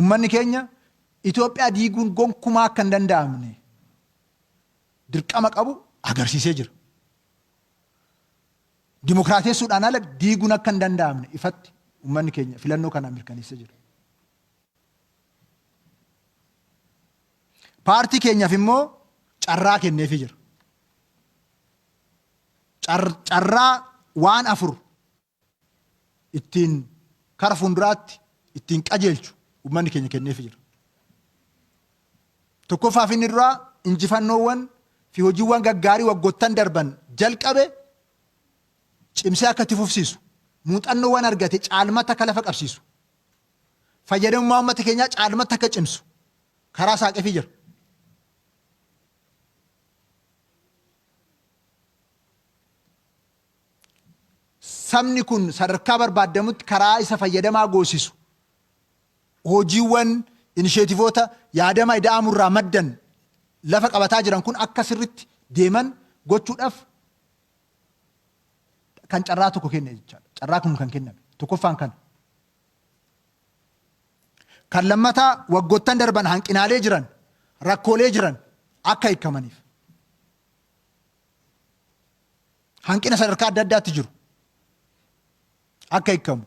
Ummanni keenya Itoophiyaa diiguun gonkumaa akka hin danda'amne dirqama qabu agarsiisee jira. Dimokiraatessuudhaan ala diiguun akka hin danda'amne ifatti ummanni keenya filannoo kanaan mirkaneessee jira. Paartii keenyaaf immoo carraa kenneefii jira. Carraa waan afur ittiin kara fuulduraatti ittiin qajeelchu ummanni keenya kenneefii jira. Tokkoffaaf inni duraa injifannoowwan fi hojiiwwan gaggaarii waggoottan darban jalqabe cimsee akka itti fufsiisu, muuxannoowwan argate caalmatti akka lafa qabsiisu, fayyadamummaa uummata keenyaa caalmatti akka cimsu karaa saaqeefii jira. Sabni kun sadarkaa barbaadamutti karaa isa fayyadamaa goosisu hojiiwwan inisheetivoota yaadama ida'amurraa maddan lafa qabataa jiran kun akka sirritti deeman gochuudhaaf kan carraa tokko kenne jechaadha. Carraa kun kan kenname tokkoffaan kana. Kan lammataa waggoottan darban hanqinaalee jiran rakkoolee jiran akka hiikamaniif. Hanqina sadarkaa adda addaatti jiru. Akka hiikamu.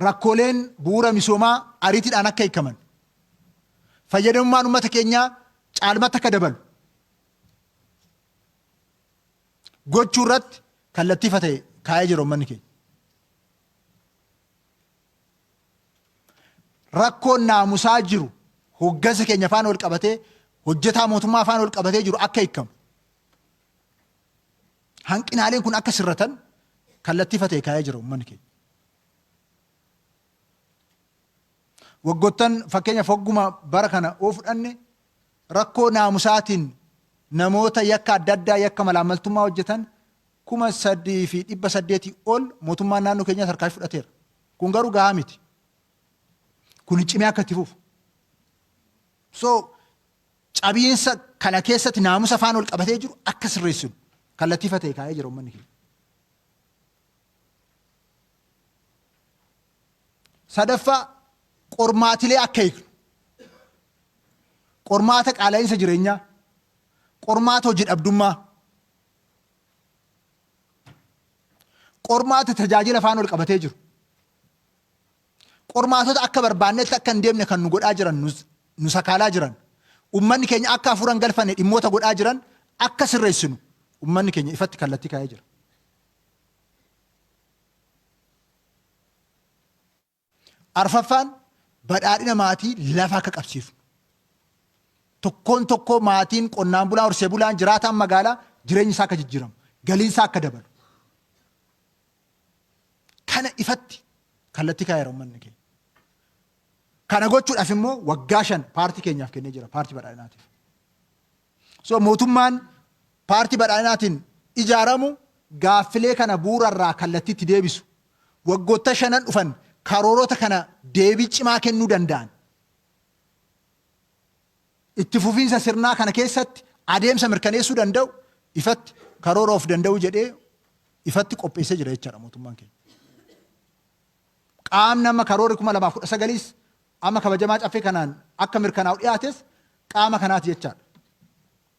Rakkooleen bu'uura misoomaa ariitiidhaan akka hiikaman. Fayyadamummaan uummata keenyaa caalmatti akka dabalu. Gochuu irratti kallattii ta'e kaa'ee jira uummanni keenya. Rakkoon naamusaa jiru hoggansa keenya afaan ol qabatee hojjetaa mootummaa afaan ol qabatee jiru akka hiikamu. Hanqinaaleen kun akka sirratan kallattii ta'e kaa'ee jira uummanni keenya. Waggoottan fakkeenyaaf hogguma bara kana oo fudhanne rakkoo naamusaatiin namoota yakka adda addaa yakka malaamaltummaa hojjetan 3,800 ol mootummaan naannoo keenyaa tarkaanfii fudhateera. Kun garuu gahaa miti. Kun cimee akka itti fufu. Cabiinsa kana keessatti naamusa afaan ol qabatee jiru akka sirreessinu kallattii ta'e kaa'ee jira uummanni keenya. Sadaffaa qormaatilee akka hiiknu. Qormaata qaala'insa jireenyaa, qormaata hojii dhabdummaa, qormaata tajaajila afaan ol qabatee jiru. Qormaatota akka barbaannetti akka hin deemne kan nu godhaa jiran nu sakaalaa jiran. Uummanni keenya akka hafuuran galfanne dhimmoota godhaa jiran akka sirreessinu uummanni keenya ifatti kallattii kaa'ee jira. Arfaffaan badhaadhina maatii lafa akka qabsiifnu. Tokkoo maatiin qonnaan bulaa horsee bulaan jiraataan magaalaa jireenyi isaa akka jijjiiramu, galiin isaa akka dabalu. Kana ifatti kallattii kaa'eera uummanni keenya. Kana gochuudhaaf immoo waggaa 5 paartii keenyaaf kennee jira, paartii badhaadhinaatiif. Mootummaan paartii badhaadhinaatiin ijaaramu gaaffilee kana bu'uurarraa kallattiitti deebisu. Waggoota 5 dhufan karoorota kana deebii cimaa kennuu danda'an. Itti fufiinsa sirnaa kana keessatti adeemsa mirkaneessuu danda'u ifatti karoora of danda'u jedhee ifatti qopheessee jira jechaadha mootummaan keenya. Qaamni amma karoora 2019 amma kabajamaa caffee kanaan akka mirkanaa'u dhiyaates qaama kanaati jechaadha.